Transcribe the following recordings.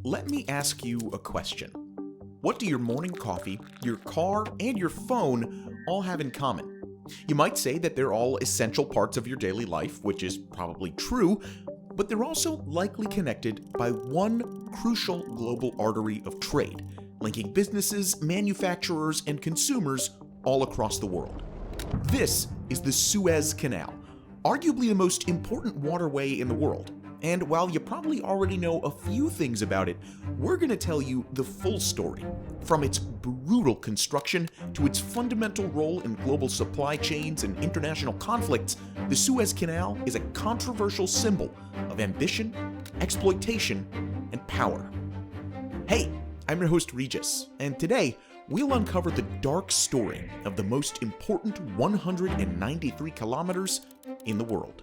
Let me ask you a question. What do your morning coffee, your car, and your phone all have in common? You might say that they're all essential parts of your daily life, which is probably true, but they're also likely connected by one crucial global artery of trade, linking businesses, manufacturers, and consumers all across the world. This is the Suez Canal, arguably the most important waterway in the world. And while you probably already know a few things about it, we're going to tell you the full story. From its brutal construction to its fundamental role in global supply chains and international conflicts, the Suez Canal is a controversial symbol of ambition, exploitation, and power. Hey, I'm your host Regis, and today we'll uncover the dark story of the most important 193 kilometers in the world.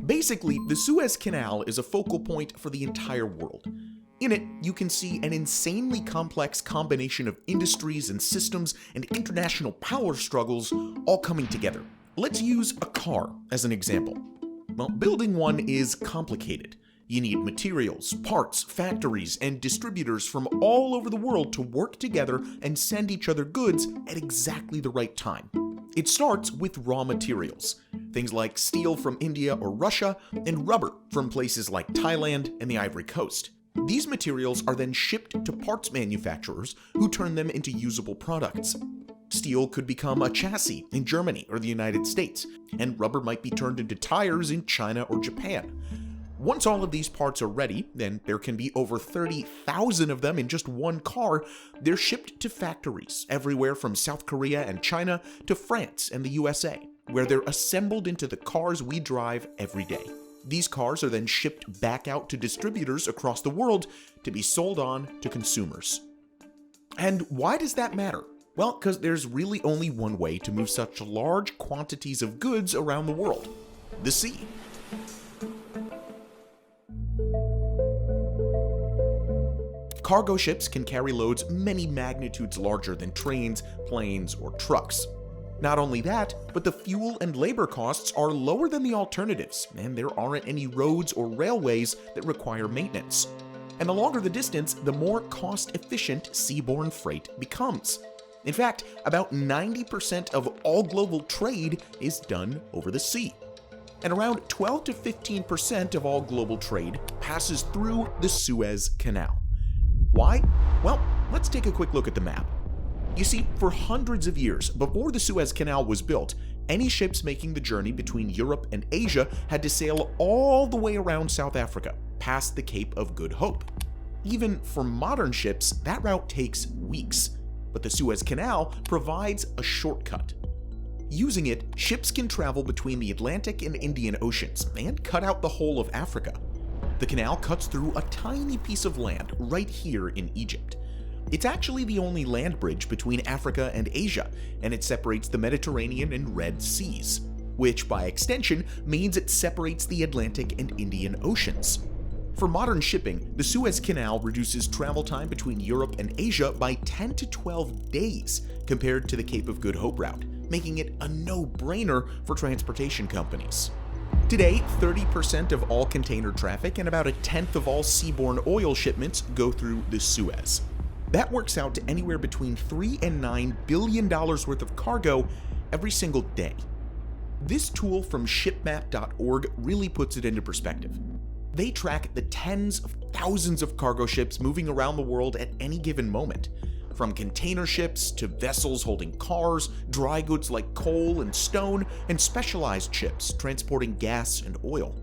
Basically, the Suez Canal is a focal point for the entire world. In it, you can see an insanely complex combination of industries and systems and international power struggles all coming together. Let's use a car as an example. Well, building one is complicated. You need materials, parts, factories, and distributors from all over the world to work together and send each other goods at exactly the right time. It starts with raw materials, things like steel from India or Russia, and rubber from places like Thailand and the Ivory Coast. These materials are then shipped to parts manufacturers who turn them into usable products. Steel could become a chassis in Germany or the United States, and rubber might be turned into tires in China or Japan. Once all of these parts are ready, and there can be over 30,000 of them in just one car, they're shipped to factories everywhere from South Korea and China to France and the USA, where they're assembled into the cars we drive every day. These cars are then shipped back out to distributors across the world to be sold on to consumers. And why does that matter? Well, because there's really only one way to move such large quantities of goods around the world: the sea. Cargo ships can carry loads many magnitudes larger than trains, planes, or trucks. Not only that, but the fuel and labor costs are lower than the alternatives, and there aren't any roads or railways that require maintenance. And the longer the distance, the more cost-efficient seaborne freight becomes. In fact, about 90% of all global trade is done over the sea. And around 12 to 15% of all global trade passes through the Suez Canal. Why? Well, let's take a quick look at the map. You see, for hundreds of years before the Suez Canal was built, any ships making the journey between Europe and Asia had to sail all the way around South Africa, past the Cape of Good Hope. Even for modern ships, that route takes weeks, but the Suez Canal provides a shortcut. Using it, ships can travel between the Atlantic and Indian Oceans and cut out the whole of Africa. The canal cuts through a tiny piece of land right here in Egypt. It's actually the only land bridge between Africa and Asia, and it separates the Mediterranean and Red Seas, which by extension means it separates the Atlantic and Indian Oceans. For modern shipping, the Suez Canal reduces travel time between Europe and Asia by 10 to 12 days compared to the Cape of Good Hope route, making it a no-brainer for transportation companies. Today, 30% of all container traffic and about a tenth of all seaborne oil shipments go through the Suez. That works out to anywhere between $3 and $9 billion worth of cargo every single day. This tool from shipmap.org really puts it into perspective. They track the tens of thousands of cargo ships moving around the world at any given moment. From container ships to vessels holding cars, dry goods like coal and stone, and specialized ships transporting gas and oil.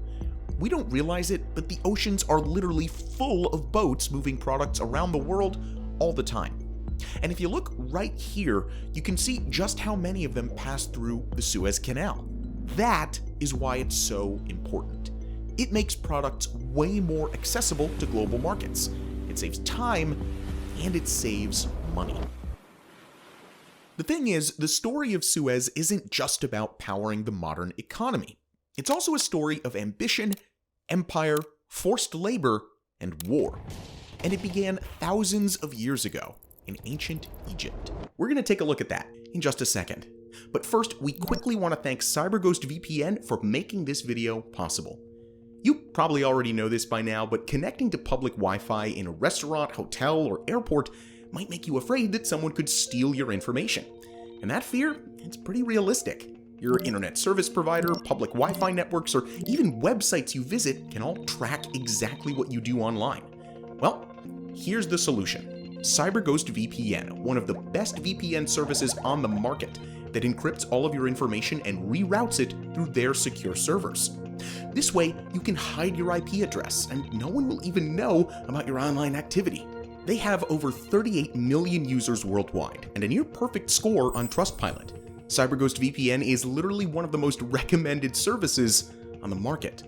We don't realize it, but the oceans are literally full of boats moving products around the world all the time. And if you look right here, you can see just how many of them pass through the Suez Canal. That is why it's so important. It makes products way more accessible to global markets. It saves time, and it saves money. The thing is, the story of Suez isn't just about powering the modern economy. It's also a story of ambition, empire, forced labor, and war. And it began thousands of years ago in ancient Egypt. We're going to take a look at that in just a second. But first, we quickly want to thank CyberGhost VPN for making this video possible. You probably already know this by now, but connecting to public Wi-Fi in a restaurant, hotel, or airport might make you afraid that someone could steal your information. And that fear, it's pretty realistic. Your internet service provider, public Wi-Fi networks, or even websites you visit can all track exactly what you do online. Well, here's the solution. CyberGhost VPN, one of the best VPN services on the market that encrypts all of your information and reroutes it through their secure servers. This way, you can hide your IP address, and no one will even know about your online activity. They have over 38 million users worldwide, and a near-perfect score on Trustpilot. CyberGhost VPN is literally one of the most recommended services on the market.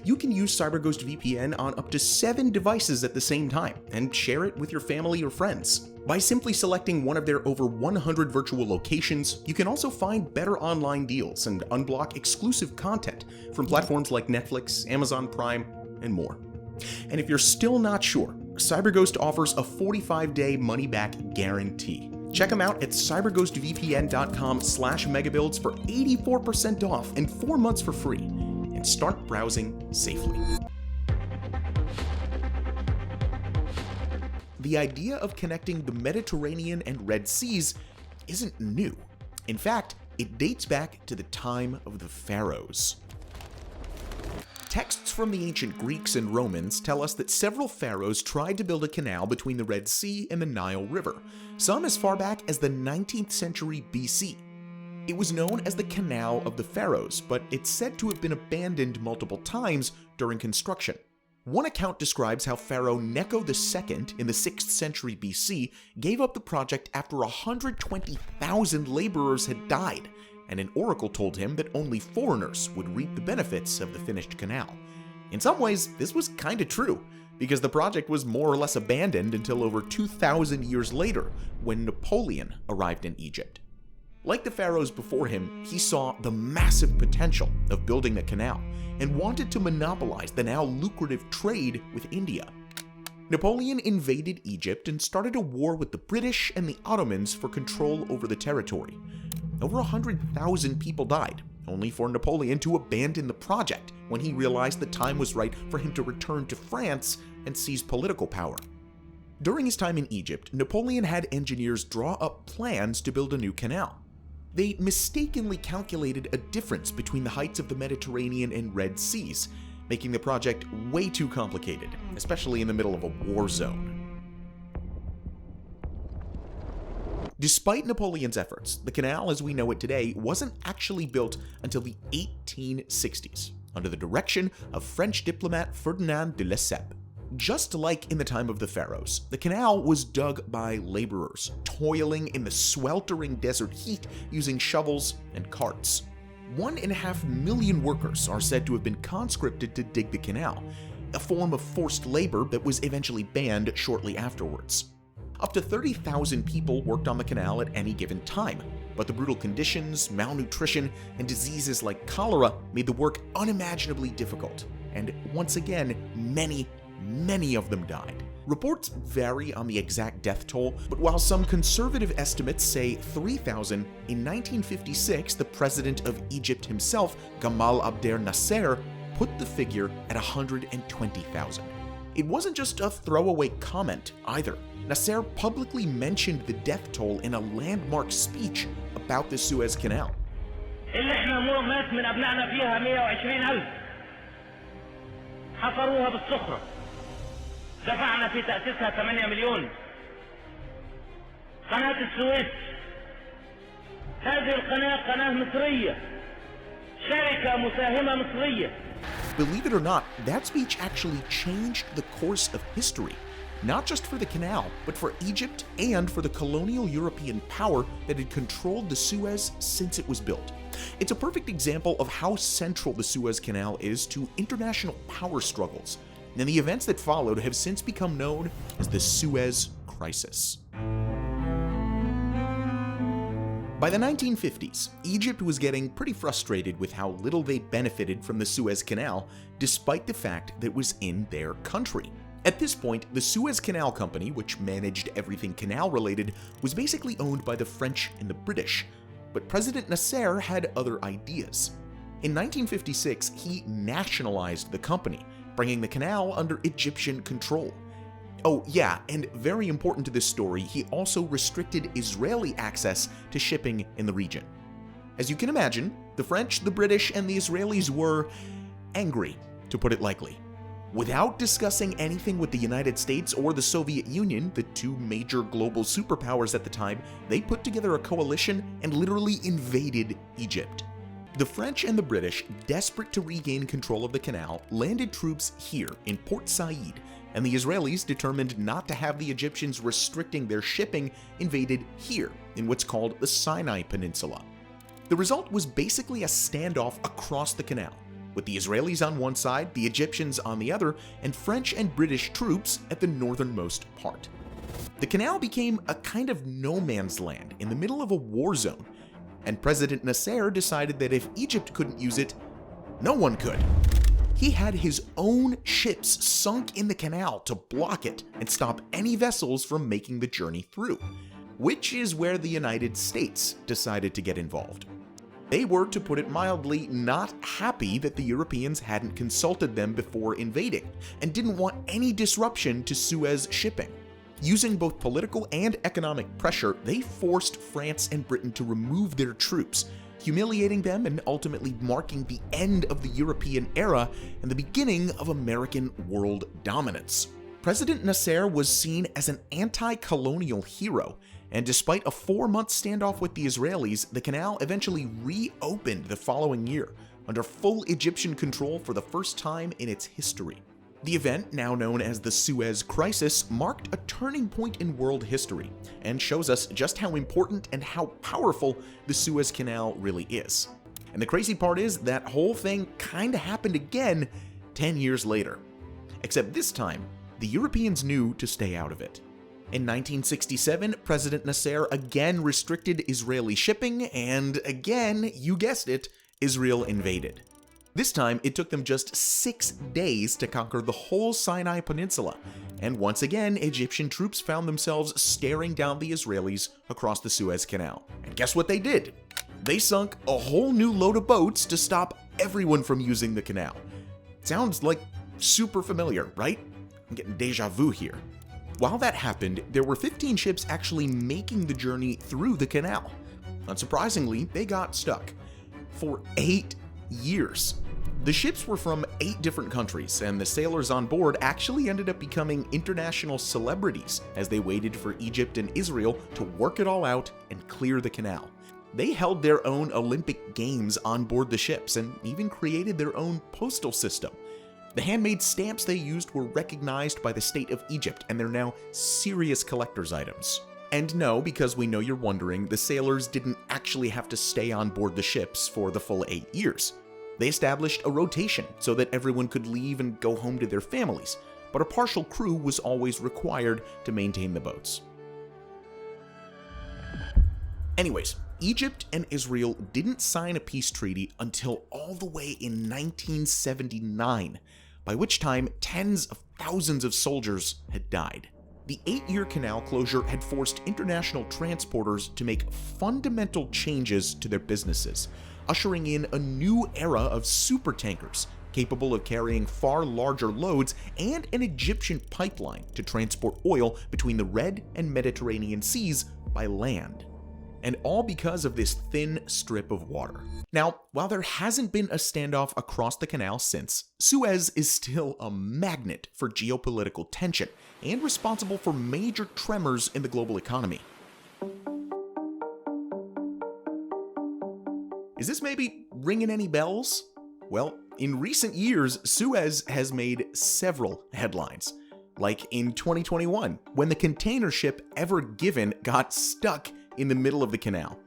You can use CyberGhost VPN on up to 7 devices at the same time, and share it with your family or friends. By simply selecting one of their over 100 virtual locations, you can also find better online deals and unblock exclusive content from platforms like Netflix, Amazon Prime, and more. And if you're still not sure, CyberGhost offers a 45-day money-back guarantee. Check them out at cyberghostvpn.com/megabuilds for 84% off and 4 months for free, and start browsing safely. The idea of connecting the Mediterranean and Red Seas isn't new. In fact, it dates back to the time of the pharaohs. Texts from the ancient Greeks and Romans tell us that several pharaohs tried to build a canal between the Red Sea and the Nile River, some as far back as the 19th century BC. It was known as the Canal of the Pharaohs, but it's said to have been abandoned multiple times during construction. One account describes how Pharaoh Necho II in the 6th century BC gave up the project after 120,000 laborers had died, and an oracle told him that only foreigners would reap the benefits of the finished canal. In some ways, this was kinda true, because the project was more or less abandoned until over 2,000 years later, when Napoleon arrived in Egypt. Like the pharaohs before him, he saw the massive potential of building the canal, and wanted to monopolize the now lucrative trade with India. Napoleon invaded Egypt and started a war with the British and the Ottomans for control over the territory. Over 100,000 people died, only for Napoleon to abandon the project when he realized the time was right for him to return to France and seize political power. During his time in Egypt, Napoleon had engineers draw up plans to build a new canal. They mistakenly calculated a difference between the heights of the Mediterranean and Red Seas, making the project way too complicated, especially in the middle of a war zone. Despite Napoleon's efforts, the canal as we know it today wasn't actually built until the 1860s, under the direction of French diplomat Ferdinand de Lesseps. Just like in the time of the pharaohs, the canal was dug by laborers, toiling in the sweltering desert heat using shovels and carts. 1.5 million workers are said to have been conscripted to dig the canal, a form of forced labor that was eventually banned shortly afterwards. Up to 30,000 people worked on the canal at any given time, but the brutal conditions, malnutrition, and diseases like cholera made the work unimaginably difficult, and once again, many of them died. Reports vary on the exact death toll, but while some conservative estimates say 3,000, in 1956 the president of Egypt himself, Gamal Abdel Nasser, put the figure at 120,000. It wasn't just a throwaway comment either. Nasser publicly mentioned the death toll in a landmark speech about the Suez Canal. دفعنا في تأسيسها 8 مليون. قناة السويس هذه القناة قناة مصرية، شركة مساهمة مصرية. Believe it or not, that speech actually changed the course of history, not just for the canal, but for Egypt and for the colonial European power that had controlled the Suez since it was built. It's a perfect example of how central the Suez Canal is to international power struggles, and the events that followed have since become known as the Suez Crisis. By the 1950s, Egypt was getting pretty frustrated with how little they benefited from the Suez Canal, despite the fact that it was in their country. At this point, the Suez Canal Company, which managed everything canal-related, was basically owned by the French and the British. but President Nasser had other ideas. In 1956, he nationalized the company, bringing the canal under Egyptian control. Oh yeah, and very important to this story, he also restricted Israeli access to shipping in the region. As you can imagine, the French, the British, and the Israelis were angry, to put it lightly. Without discussing anything with the United States or the Soviet Union, the two major global superpowers at the time, they put together a coalition and literally invaded Egypt. The French and the British, desperate to regain control of the canal, landed troops here in Port Said, and the Israelis, determined not to have the Egyptians restricting their shipping, invaded here in what's called the Sinai Peninsula. The result was basically a standoff across the canal, with the Israelis on one side, the Egyptians on the other, and French and British troops at the northernmost part. The canal became a kind of no man's land in the middle of a war zone, and President Nasser decided that if Egypt couldn't use it, no one could. He had his own ships sunk in the canal to block it and stop any vessels from making the journey through, which is where the United States decided to get involved. They were, to put it mildly, not happy that the Europeans hadn't consulted them before invading, and didn't want any disruption to Suez shipping. Using both political and economic pressure, they forced France and Britain to remove their troops, humiliating them and ultimately marking the end of the European era and the beginning of American world dominance. President Nasser was seen as an anti-colonial hero, and despite a 4-month standoff with the Israelis, the canal eventually reopened the following year, under full Egyptian control for the first time in its history. The event, now known as the Suez Crisis, marked a turning point in world history, and shows us just how important and how powerful the Suez Canal really is. And the crazy part is, that whole thing kinda happened again 10 years later. Except this time, the Europeans knew to stay out of it. In 1967, President Nasser again restricted Israeli shipping, and again, you guessed it, Israel invaded. This time, it took them just 6 days to conquer the whole Sinai Peninsula, and once again, Egyptian troops found themselves staring down the Israelis across the Suez Canal. And guess what they did? They sunk a whole new load of boats to stop everyone from using the canal. Sounds like super familiar, right? I'm getting deja vu here. While that happened, there were 15 ships actually making the journey through the canal. Unsurprisingly, they got stuck for 8 years. The ships were from 8 different countries, and the sailors on board actually ended up becoming international celebrities as they waited for Egypt and Israel to work it all out and clear the canal. They held their own Olympic Games on board the ships and even created their own postal system. The handmade stamps they used were recognized by the state of Egypt, and they're now serious collector's items. And no, because we know you're wondering, the sailors didn't actually have to stay on board the ships for the full 8 years. They established a rotation so that everyone could leave and go home to their families, but a partial crew was always required to maintain the boats. Anyways, Egypt and Israel didn't sign a peace treaty until all the way in 1979, by which time tens of thousands of soldiers had died. The 8-year canal closure had forced international transporters to make fundamental changes to their businesses, ushering in a new era of supertankers capable of carrying far larger loads and an Egyptian pipeline to transport oil between the Red and Mediterranean seas by land. And all because of this thin strip of water. Now, while there hasn't been a standoff across the canal since, Suez is still a magnet for geopolitical tension and responsible for major tremors in the global economy. Is this maybe ringing any bells? Well, in recent years, Suez has made several headlines. Like in 2021, when the container ship Ever Given got stuck in the middle of the canal.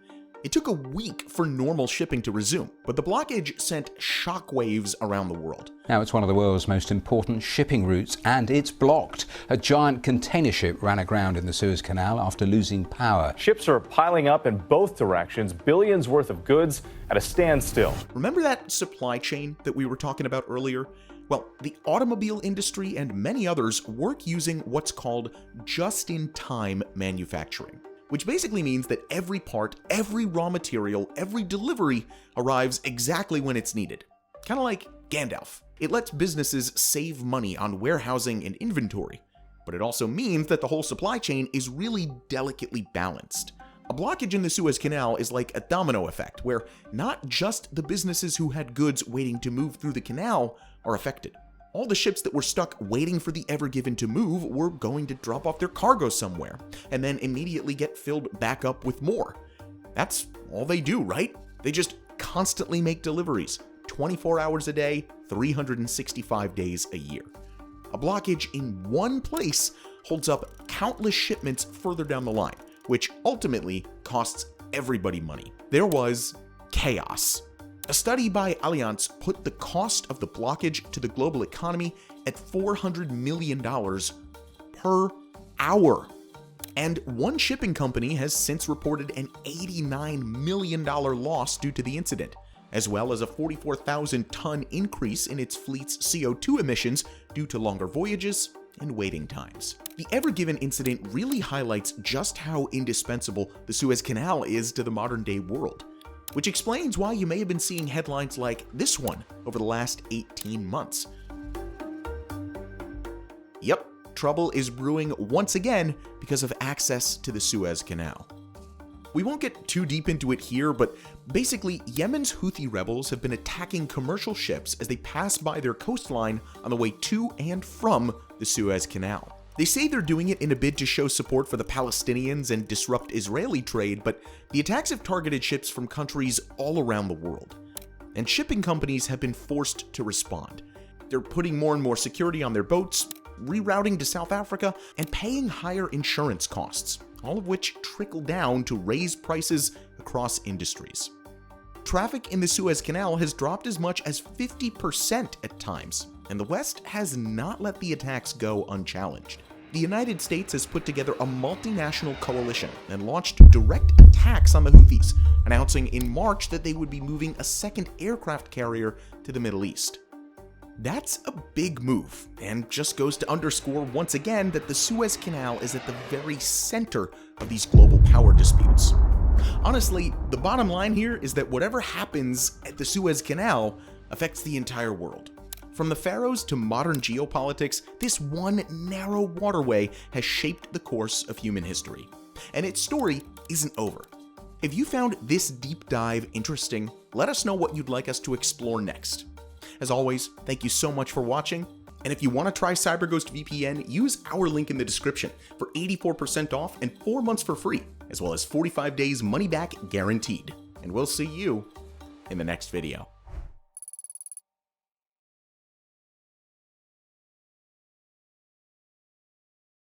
It took a week for normal shipping to resume, but the blockage sent shockwaves around the world. Now it's one of the world's most important shipping routes, and it's blocked. A giant container ship ran aground in the Suez Canal after losing power. Ships are piling up in both directions, billions worth of goods at a standstill. Remember that supply chain that we were talking about earlier? Well, the automobile industry and many others work using what's called just-in-time manufacturing. which basically means that every part, every raw material, every delivery arrives exactly when it's needed. Kind of like Gandalf. It lets businesses save money on warehousing and inventory, but it also means that the whole supply chain is really delicately balanced. A blockage in the Suez Canal is like a domino effect, where not just the businesses who had goods waiting to move through the canal are affected. All the ships that were stuck waiting for the Ever Given to move were going to drop off their cargo somewhere, and then immediately get filled back up with more. That's all they do, right? They just constantly make deliveries, 24 hours a day, 365 days a year. A blockage in one place holds up countless shipments further down the line, which ultimately costs everybody money. There was chaos. A study by Allianz put the cost of the blockage to the global economy at $400 million per hour. And one shipping company has since reported an $89 million loss due to the incident, as well as a 44,000-ton increase in its fleet's CO2 emissions due to longer voyages and waiting times. The Ever Given incident really highlights just how indispensable the Suez Canal is to the modern-day world, which explains why you may have been seeing headlines like this one over the last 18 months. Yep, trouble is brewing once again because of access to the Suez Canal. We won't get too deep into it here, but basically, Yemen's Houthi rebels have been attacking commercial ships as they pass by their coastline on the way to and from the Suez Canal. They say they're doing it in a bid to show support for the Palestinians and disrupt Israeli trade, but the attacks have targeted ships from countries all around the world. And shipping companies have been forced to respond. They're putting more and more security on their boats, rerouting to South Africa, and paying higher insurance costs, all of which trickle down to raise prices across industries. Traffic in the Suez Canal has dropped as much as 50% at times, and the West has not let the attacks go unchallenged. The United States has put together a multinational coalition and launched direct attacks on the Houthis, announcing in March that they would be moving a second aircraft carrier to the Middle East. That's a big move, and just goes to underscore once again that the Suez Canal is at the very center of these global power disputes. Honestly, the bottom line here is that whatever happens at the Suez Canal affects the entire world. From the pharaohs to modern geopolitics, this one narrow waterway has shaped the course of human history. And its story isn't over. If you found this deep dive interesting, let us know what you'd like us to explore next. As always, thank you so much for watching, and if you want to try CyberGhost VPN, use our link in the description for 84% off and 4 months for free, as well as 45 days money back guaranteed. And we'll see you in the next video.